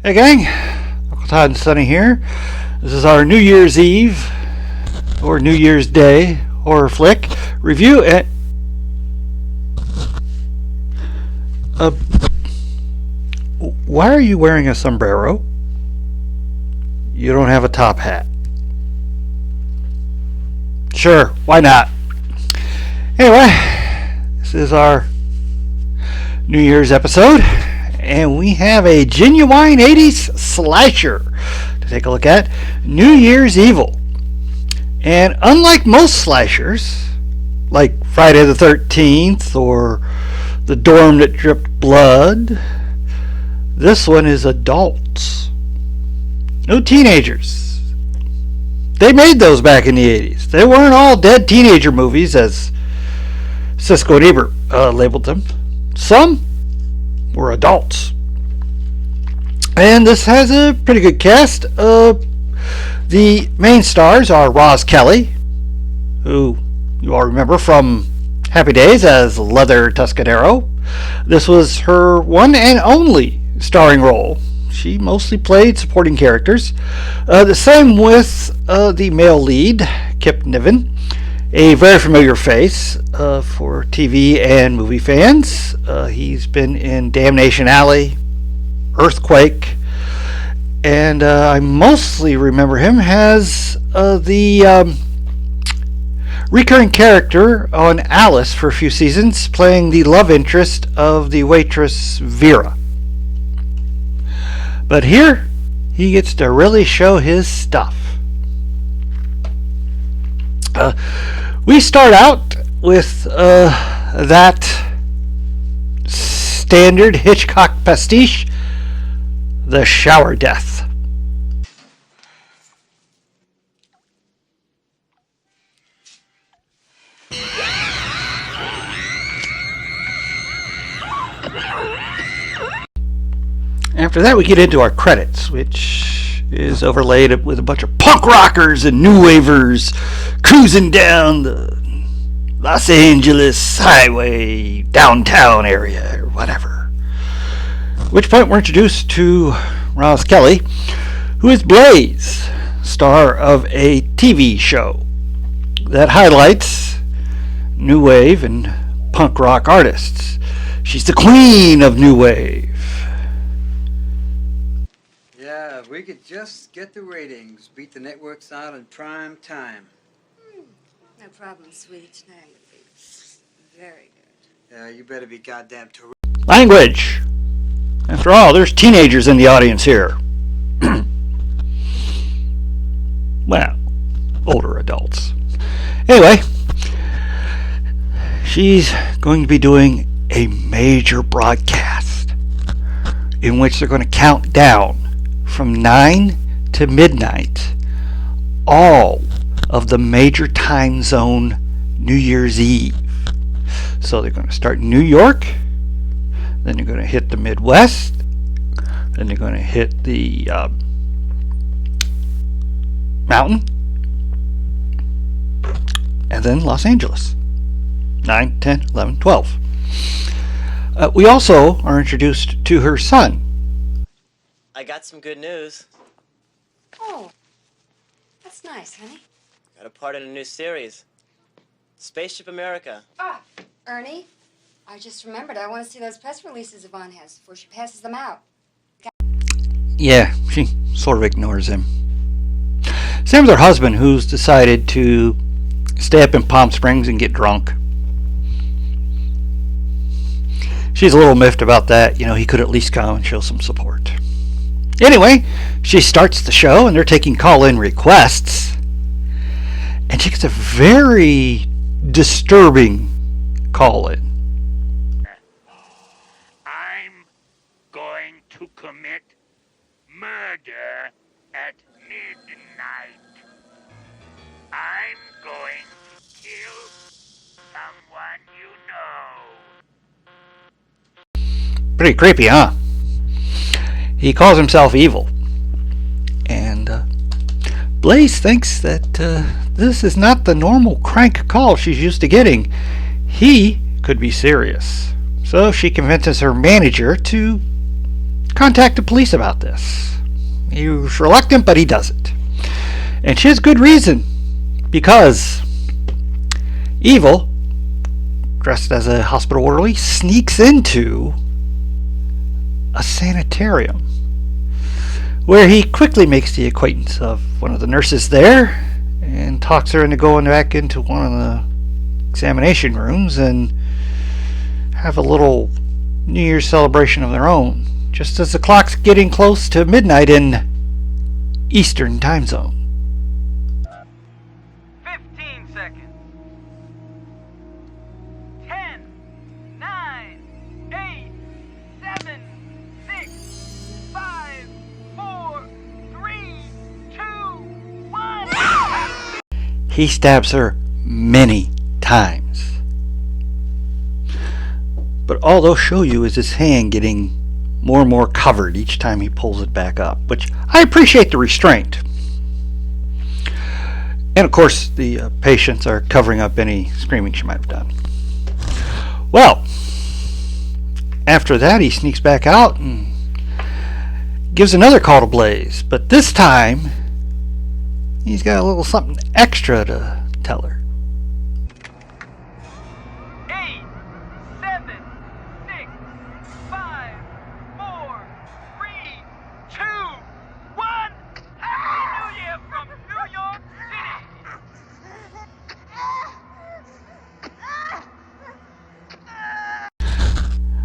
Hey gang, Uncle Todd and Sonny here. This is our New Year's Eve or New Year's Day horror flick review. Uh, why are you wearing a sombrero? You don't have a top hat. Sure, why not? Anyway, this is our New Year's episode, and we have a genuine 80s slasher to take a look at, New Year's Evil. And unlike most slashers, like Friday the 13th or The Dorm That Dripped Blood, this one is adults. No teenagers. They made those back in the 80s. They weren't all dead teenager movies, as Siskel and Ebert labeled them. Some were adults. And this has a pretty good cast. The main stars are Roz Kelly, who you all remember from Happy Days as Leather Tuscadero. This was her one and only starring role. She mostly played supporting characters. The same with the male lead, Kip Niven, a very familiar face for TV and movie fans. He's been in Damnation Alley, Earthquake, and I mostly remember him as the recurring character on Alice for a few seasons, playing the love interest of the waitress Vera. But here, he gets to really show his stuff. We start out with that standard Hitchcock pastiche, the shower death. After that, we get into our credits, which is overlaid with a bunch of punk rockers and new wavers cruising down the Los Angeles highway, downtown area, or whatever. At which point we're introduced to Roz Kelly, who is Blaze, star of a TV show that highlights new wave and punk rock artists. She's the queen of new wave. Yeah, if we could just get the ratings, beat the networks out in prime time. No problem, sweetie. Tonight I'm gonna be very good. Yeah, you better be goddamn terrific. Language. After all, there's teenagers in the audience here. Well, older adults. Anyway, she's going to be doing a major broadcast in which they're going to count down from 9 to midnight all of the major time zone New Year's Eve. So they're going to start in New York, then they're going to hit the Midwest, then they're going to hit the mountain, and then Los Angeles. 9, 10, 11, 12. We also are introduced to her son. I got some good news. Oh, that's nice, honey. Got a part in a new series. Spaceship America. Ah, Ernie, I just remembered I want to see those press releases Yvonne has before she passes them out. Yeah, she sort of ignores him. Same with her husband, who's decided to stay up in Palm Springs and get drunk. She's a little miffed about that. You know, he could at least come and show some support. Anyway, she starts the show and they're taking call-in requests. And she gets a very disturbing call-in. I'm going to commit murder at midnight. I'm going to kill someone you know. Pretty creepy, huh? He calls himself evil. And Blaze thinks that this is not the normal crank call she's used to getting. He could be serious. So she convinces her manager to contact the police about this. He was reluctant, but he does it. And she has good reason, because Evil, dressed as a hospital orderly, sneaks into a sanitarium, where he quickly makes the acquaintance of one of the nurses there and talks her into going back into one of the examination rooms and have a little New Year's celebration of their own, just as the clock's getting close to midnight in Eastern Time Zone. 15 seconds. 10, 9, 8, 7, 6, 5, 4, 3, 2, 1. He stabs her many times. But all they'll show you is his hand getting more and more covered each time he pulls it back up, which I appreciate the restraint. And of course, the patients are covering up any screaming she might have done. Well, after that, he sneaks back out and gives another call to Blaze, but this time he's got a little something extra to tell her. 8, 7, 6, 5, 4, 3, 2, 1. Happy New Year from New York City.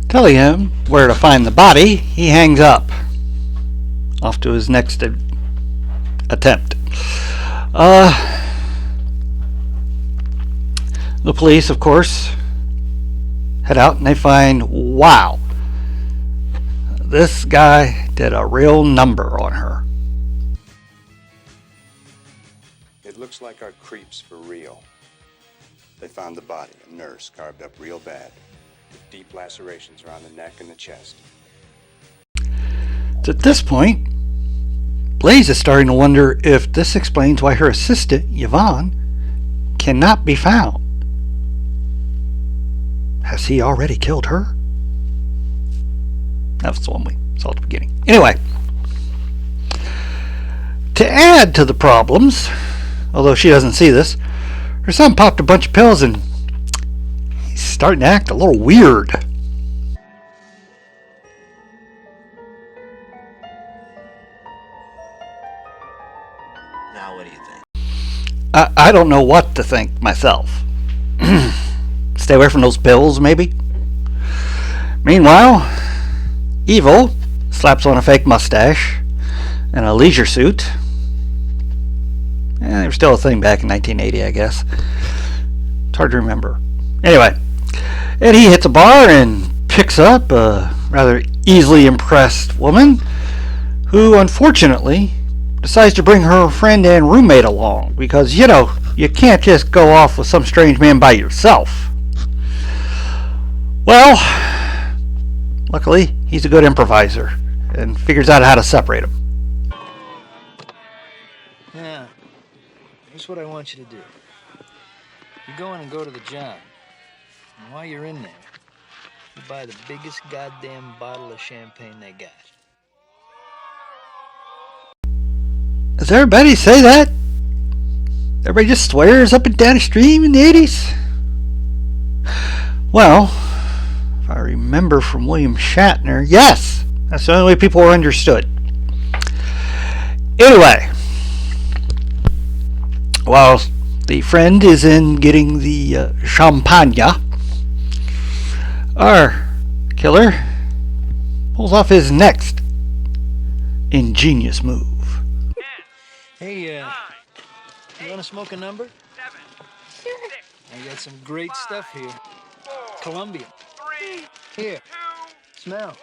Telling him where to find the body, he hangs up. Off to his next attempt. The police, of course, head out and they find, wow, this guy did a real number on her. It looks like our creeps for real. They found the body, a nurse, carved up real bad, with deep lacerations around the neck and the chest. At this point, Blaze is starting to wonder if this explains why her assistant, Yvonne, cannot be found. Has he already killed her? That was the one we saw at the beginning. Anyway, to add to the problems, although she doesn't see this, her son popped a bunch of pills and he's starting to act a little weird. Now what do you think? I don't know what to think myself. Stay away from those pills, maybe? Meanwhile, Evil slaps on a fake mustache and a leisure suit. They were still a thing back in 1980, I guess. It's hard to remember. Anyway, and he hits a bar and picks up a rather easily impressed woman who, unfortunately, decides to bring her friend and roommate along because, you know, you can't just go off with some strange man by yourself. Well, luckily, he's a good improviser and figures out how to separate them. Now, here's what I want you to do. You go in and go to the John. And while you're in there, you buy the biggest goddamn bottle of champagne they got. Does everybody say that? Everybody just swears up and down the stream in the 80s? Well, if I remember from William Shatner, yes, that's the only way people were understood. Anyway, while the friend is in getting the champagne, our killer pulls off his next ingenious move. Hey, you want to smoke a number? Sure. I got some great stuff here. Colombian. Here, smell.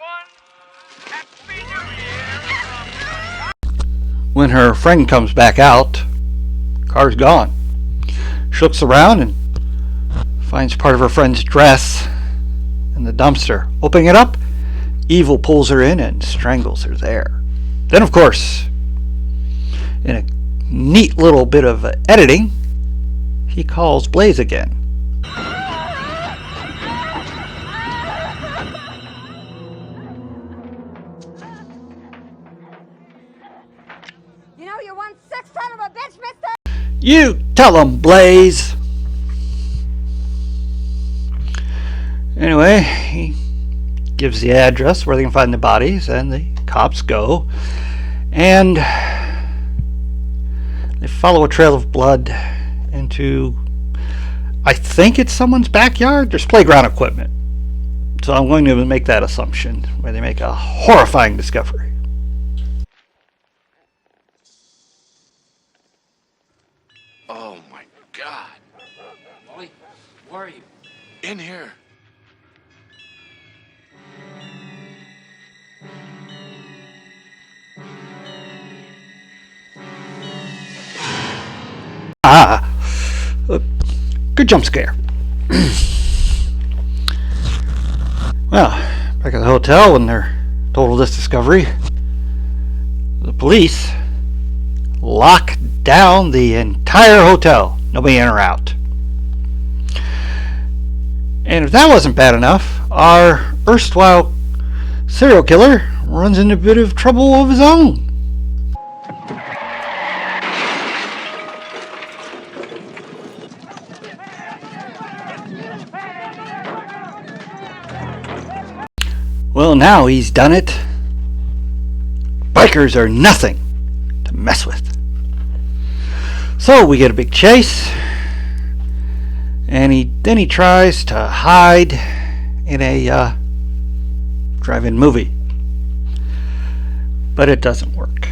When her friend comes back out, car's gone. She looks around and finds part of her friend's dress in the dumpster. Opening it up, Evil pulls her in and strangles her there. Then, of course, in a neat little bit of editing, he calls Blaze again. sick son of a bitch, mister! You tell him, Blaze. Anyway, he gives the address where they can find the bodies, and the cops go. And they follow a trail of blood into, I think it's someone's backyard. There's playground equipment. So I'm going to make that assumption, where they make a horrifying discovery. Oh my God. Molly, where are you? In here. Good jump scare. Well, back at the hotel when they're told of this discovery, the police lock down the entire hotel. Nobody in or out. And if that wasn't bad enough, our erstwhile serial killer runs into a bit of trouble of his own. Well, now he's done it. Bikers are nothing to mess with. So we get a big chase, and then he tries to hide in a drive-in movie, but it doesn't work.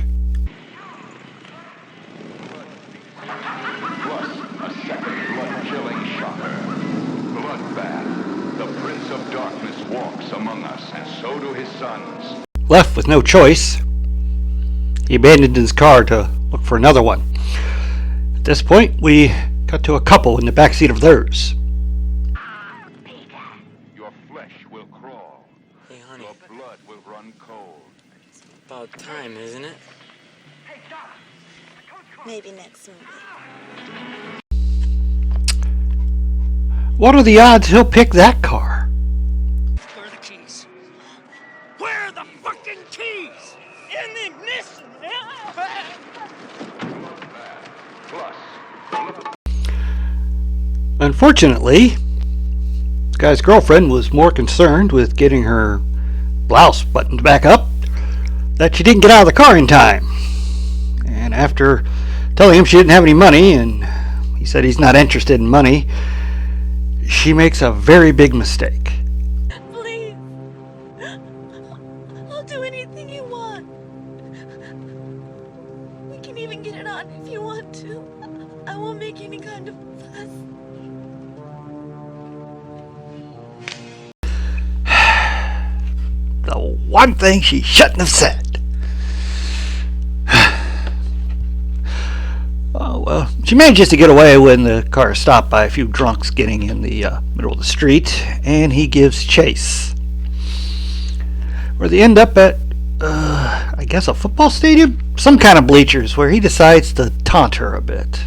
Plus, a second blood-chilling shocker. Bloodbath. The Prince of Darkness walks among us, and so do his sons. Left with no choice, he abandoned his car to look for another one. At this point, we cut to a couple in the backseat of theirs. Your flesh will crawl. Hey, honey. Your blood will run cold. It's about time, isn't it? Maybe next movie. What are the odds he'll pick that car? Where are the keys? Where are the fucking keys? In the ignition! Plus, Unfortunately, this guy's girlfriend was more concerned with getting her blouse buttoned back up that she didn't get out of the car in time. And after telling him she didn't have any money, and he said he's not interested in money, she makes a very big mistake. Please. I'll do anything you want. We can even get it on if you want to. I won't make any kind of fuss. The one thing she shouldn't have said. Oh, well, she manages to get away when the car is stopped by a few drunks getting in the middle of the street, and he gives chase. Where they end up at, I guess, a football stadium? Some kind of bleachers, where he decides to taunt her a bit.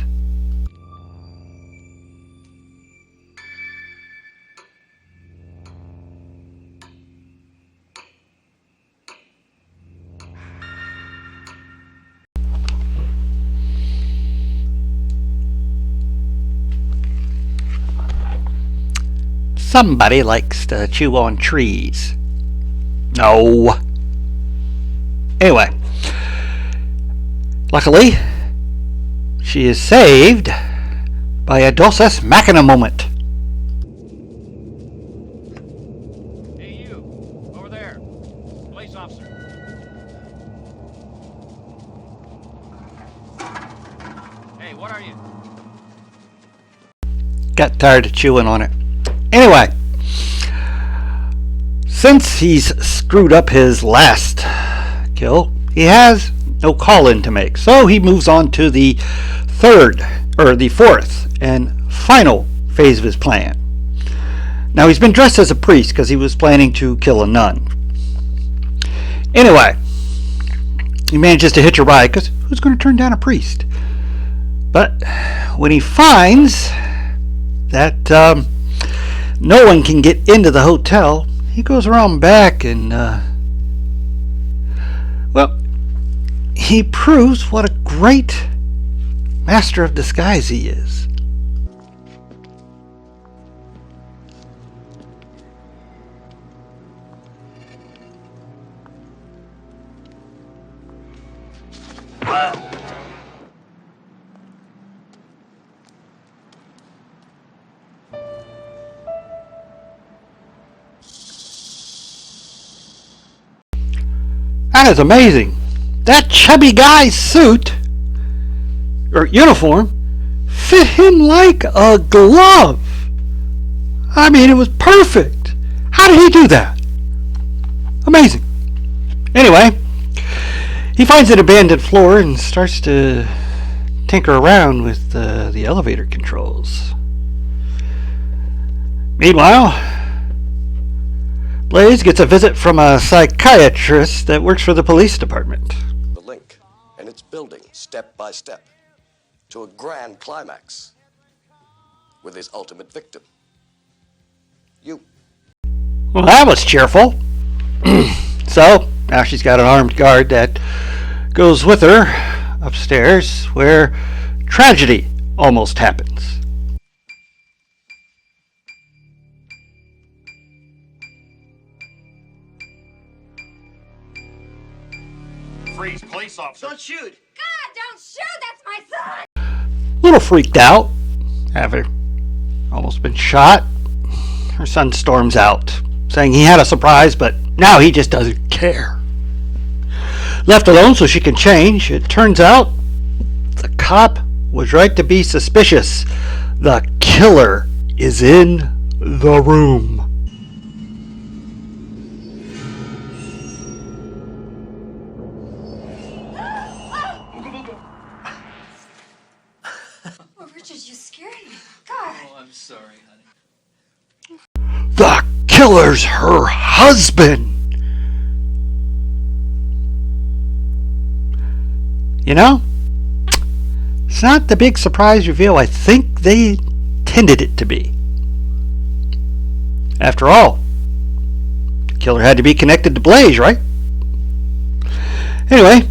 Somebody likes to chew on trees. No. Anyway. Luckily, she is saved by a Dos Ex Machina moment. Hey, you. Over there. Police officer. Hey, what are you? Got tired of chewing on it. Anyway, since he's screwed up his last kill, he has no call-in to make. So he moves on to the fourth and final phase of his plan. Now he's been dressed as a priest because he was planning to kill a nun. Anyway, he manages to hitch a ride because who's going to turn down a priest? But when he finds that no one can get into the hotel, he goes around back and, well, he proves what a great master of disguise he is. That is amazing. That chubby guy's suit, or uniform, fit him like a glove. I mean, it was perfect. How did he do that? Amazing. Anyway, he finds an abandoned floor and starts to tinker around with the elevator controls. Meanwhile, Blaze gets a visit from a psychiatrist that works for the police department. The link, and it's building step by step to a grand climax with his ultimate victim. You. Well, that was cheerful. So, now she's got an armed guard that goes with her upstairs where tragedy almost happens. Freeze, police officer. Don't shoot. God, don't shoot! That's my son! A little freaked out after almost been shot. Her son storms out, saying he had a surprise, but now he just doesn't care. Left alone so she can change, it turns out the cop was right to be suspicious. The killer is in the room. Oh, Richard, you scared me. God. Oh, I'm sorry, honey. The killer's her husband. You know, it's not the big surprise reveal I think they intended it to be. After all, the killer had to be connected to Blaze, right? Anyway,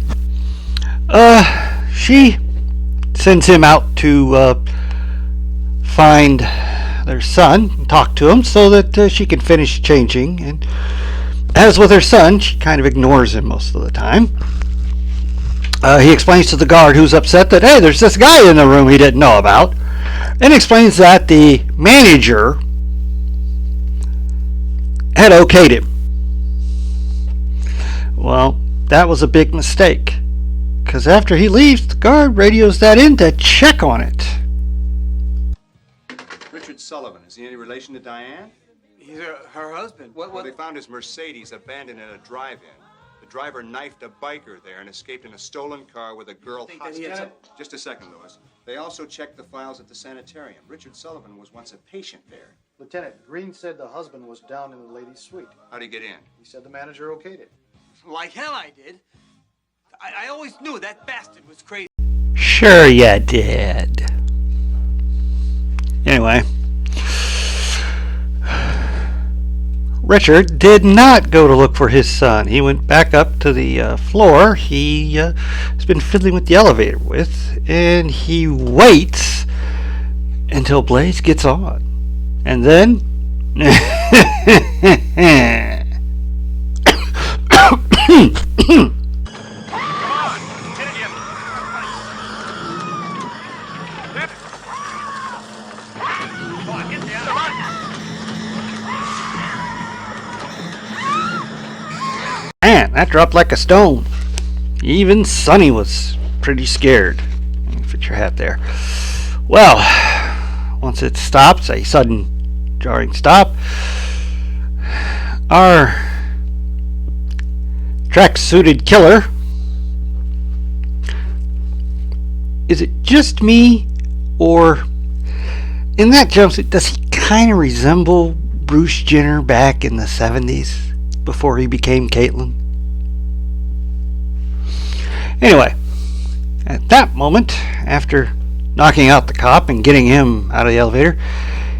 she sends him out to find their son and talk to him so that she can finish changing. And as with her son, she kind of ignores him most of the time. He explains to the guard who's upset that, hey, there's this guy in the room he didn't know about, and explains that the manager had okayed him. Well, that was a big mistake, because after he leaves, the guard radios that in to check on it. Richard Sullivan, is he any relation to Diane? He's her husband. Well, they found his Mercedes abandoned in a drive-in. The driver knifed a biker there and escaped in a stolen car with a girl hostage. Just a second, Lewis. They also checked the files at the sanitarium. Richard Sullivan was once a patient there. Lieutenant, Green said the husband was down in the ladies' suite. How'd he get in? He said the manager okayed it. Like hell I did. I always knew that bastard was crazy. Sure you did. Anyway, Richard did not go to look for his son. He went back up to the floor he has been fiddling with the elevator with, and he waits until Blaze gets on. And then... Man, that dropped like a stone. Even Sonny was pretty scared. Let me fit your hat there. Well, once it stops, a sudden jarring stop, our track-suited killer, is it just me, or in that jumpsuit, does he kind of resemble Bruce Jenner back in the 70s before he became Caitlyn? Anyway, at that moment, after knocking out the cop and getting him out of the elevator,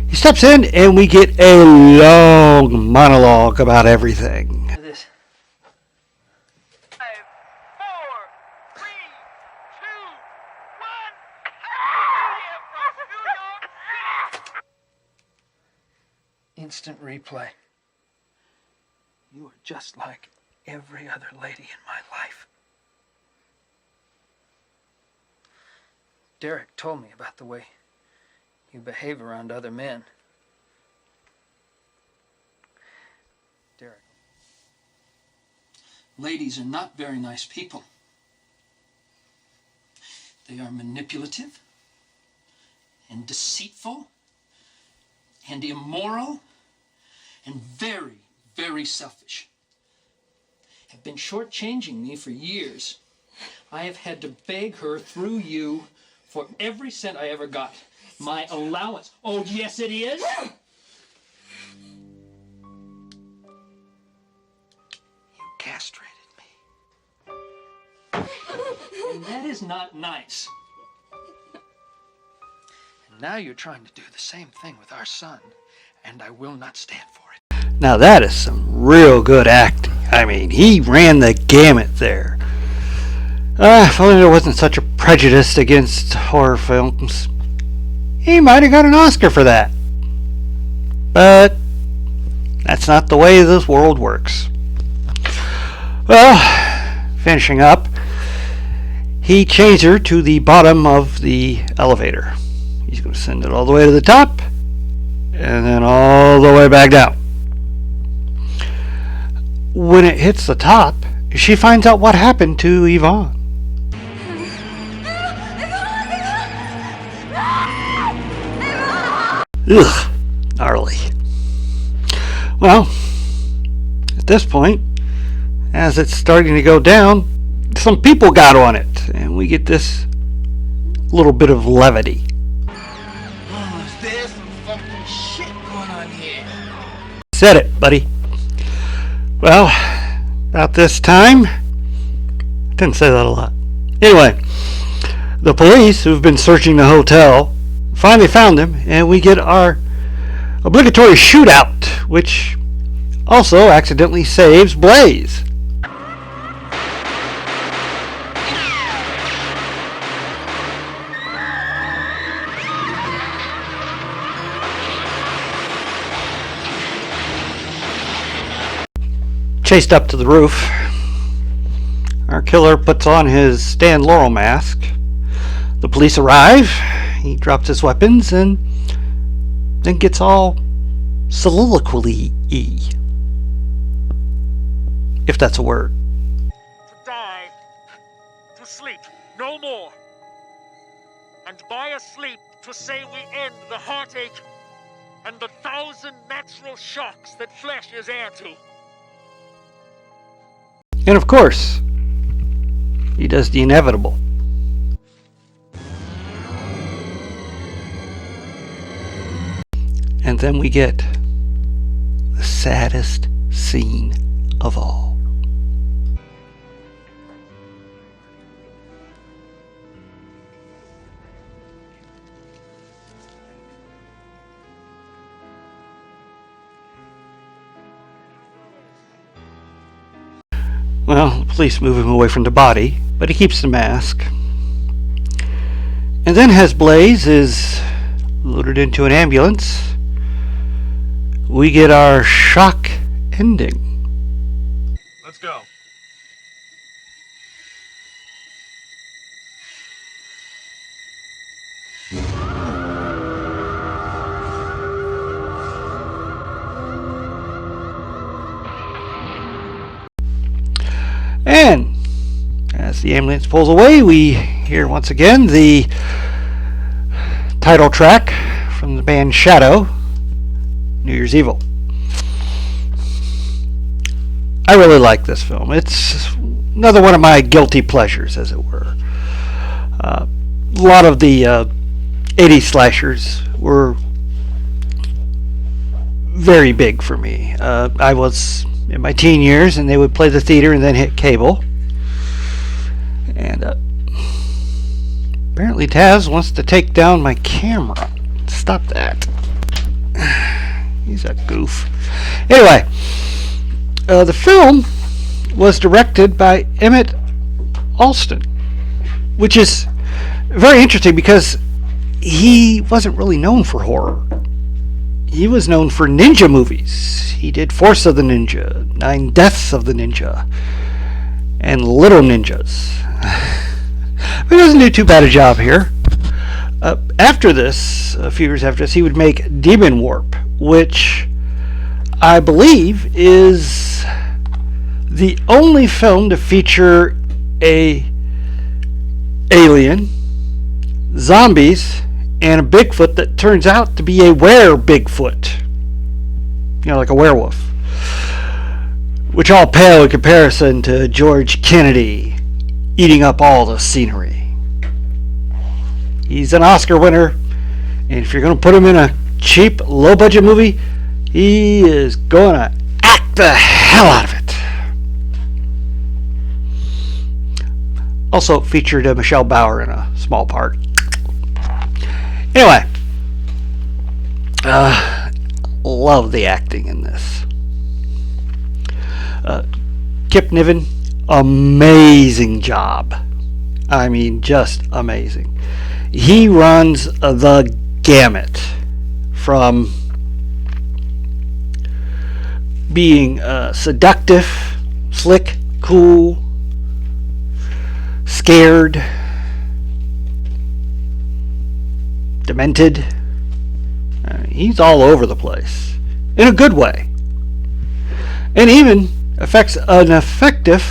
he steps in and we get a long monologue about everything. This. 5, 4, 3, 2, 1, instant replay. You are just like every other lady in my life. Derek told me about the way you behave around other men. Derek. Ladies are not very nice people. They are manipulative and deceitful and immoral and very, very selfish. Have been shortchanging me for years. I have had to beg her through you for every cent I ever got. My allowance. Oh, yes, it is? You castrated me. And that is not nice. And now you're trying to do the same thing with our son, and I will not stand for it. Now that is some real good acting. I mean, he ran the gamut there. If only there wasn't such a prejudice against horror films, he might have got an Oscar for that. But that's not the way this world works. Well, finishing up, he chains her to the bottom of the elevator. He's going to send it all the way to the top and then all the way back down. When it hits the top, she finds out what happened to Yvonne. Ugh, gnarly. Well, at this point, as it's starting to go down, some people got on it, and we get this little bit of levity. Oh, there's some fucking shit going on here. Said it, buddy. Well, about this time, I didn't say that a lot. Anyway, the police who've been searching the hotel finally found him, and we get our obligatory shootout, which also accidentally saves Blaze. Chased up to the roof, our killer puts on his Stan Laurel mask. The police arrive. He drops his weapons and then gets all soliloquy-y, if that's a word. To die, to sleep, no more. And by a sleep, to say we end the heartache and the 1,000 natural shocks that flesh is heir to. And of course, he does the inevitable. And then we get the saddest scene of all. Well, the police move him away from the body, but he keeps the mask. And then as Blaze is loaded into an ambulance, we get our shock ending. Let's go. And as the ambulance pulls away, we hear once again the title track from the band Shadow, New Year's Evil. I really like this film. It's another one of my guilty pleasures, as it were. A lot of the 80s slashers were very big for me. I was in my teen years, and they would play the theater and then hit cable. And apparently Taz wants to take down my camera. Stop that. He's a goof. Anyway, the film was directed by Emmett Alston, which is very interesting because he wasn't really known for horror. he was known for ninja movies. He did Force of the Ninja, 9 Deaths of the Ninja, and Little Ninjas. But he doesn't do too bad a job here. After this, a few years after this, he would make Demon Warp, which I believe is the only film to feature a alien, zombies, and a Bigfoot that turns out to be a were-Bigfoot. Like a werewolf. Which all pale in comparison to George Kennedy eating up all the scenery. He's an Oscar winner, and if you're going to put him in a cheap, low-budget movie, he is going to act the hell out of it. Also featured Michelle Bauer in a small part. Anyway, love the acting in this. Kip Niven, amazing job. I mean, just amazing. He runs the gamut from being seductive, slick, cool, scared, demented. He's all over the place in a good way, and even affects an effective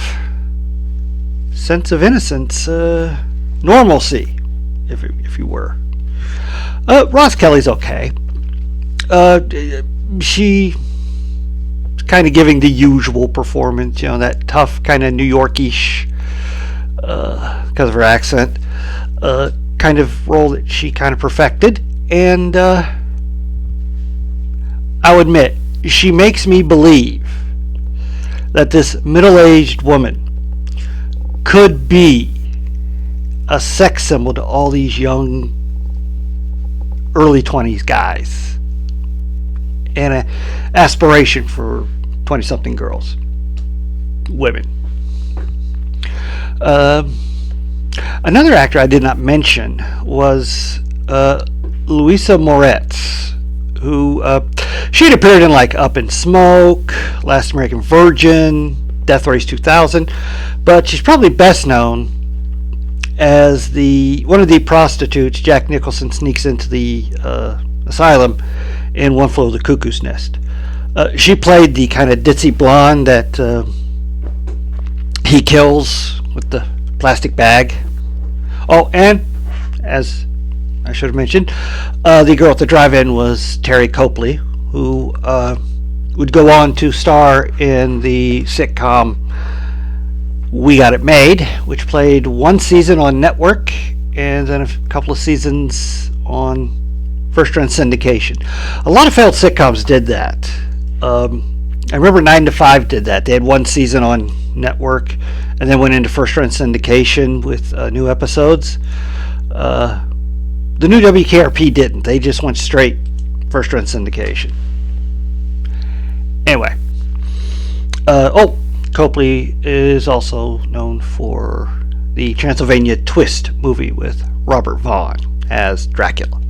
sense of innocence, normalcy, if you were. Ross Kelly's okay. She's kind of giving the usual performance, that tough kind of New Yorkish, because of her accent, kind of role that she kind of perfected. And I'll admit, she makes me believe that this middle-aged woman could be a sex symbol to all these young early 20s guys, and an aspiration for 20-something girls, women. Another actor I did not mention was Louisa Moretz, who she had appeared in like Up in Smoke, Last American Virgin, Death Race 2000, but she's probably best known as one of the prostitutes Jack Nicholson sneaks into the asylum in One Flew Over the Cuckoo's Nest. She played the kind of ditzy blonde that he kills with the plastic bag. Oh, and as I should have mentioned, the girl at the drive-in was Terry Copley, who would go on to star in the sitcom We Got It Made, which played one season on network and then a couple of seasons on first run syndication. A lot of failed sitcoms did that. I remember 9 to 5 did that. They had one season on network and then went into first run syndication with new episodes. The new WKRP didn't. They just went straight first run syndication. Anyway. Copley is also known for the Transylvania Twist movie with Robert Vaughn as Dracula.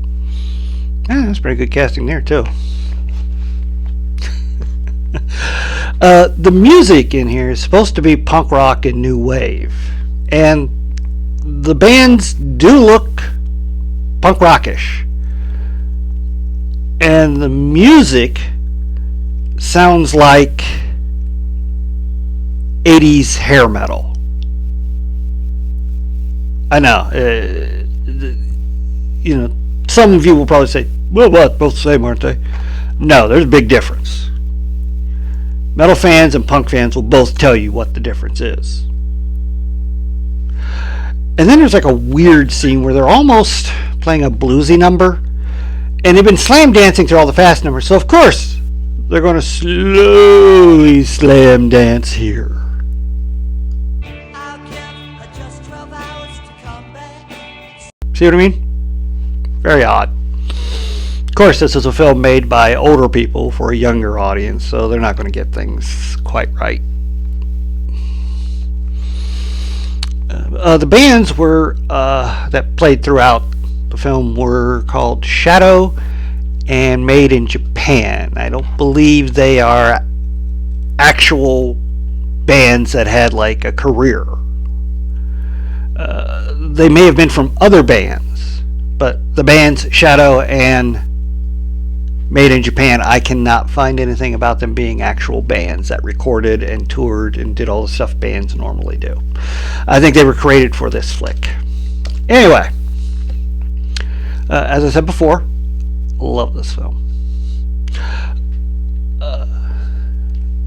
That's pretty good casting there, too. The music in here is supposed to be punk rock and new wave. And the bands do look punk rockish. And the music sounds like 80s hair metal. I know. Some of you will probably say, well, what? Both the same, aren't they? No, there's a big difference. Metal fans and punk fans will both tell you what the difference is. And then there's like a weird scene where they're almost playing a bluesy number, and they've been slam dancing through all the fast numbers, so of course they're going to slowly slam dance here. See what I mean? Very odd. Of course, this is a film made by older people for a younger audience, so they're not going to get things quite right. The bands were that played throughout the film were called Shadow and Made in Japan. Japan. I don't believe they are actual bands that had like a career. They may have been from other bands, but the bands Shadow and Made in Japan, I cannot find anything about them being actual bands that recorded and toured and did all the stuff bands normally do. I think they were created for this flick. Anyway, as I said before, love this film.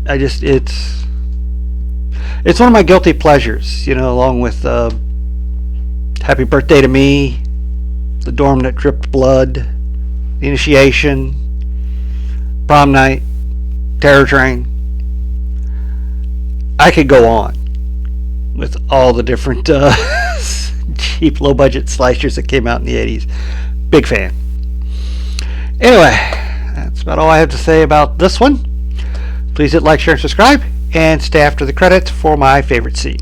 It's one of my guilty pleasures, along with Happy Birthday to Me, The Dorm That Dripped Blood, The Initiation, Prom Night, Terror Train. I could go on with all the different cheap, low-budget slashers that came out in the 80s. Big fan. Anyway, that's about all I have to say about this one. Please hit like, share, and subscribe, and stay after the credits for my favorite scene.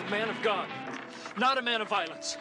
Man of God, not a man of violence.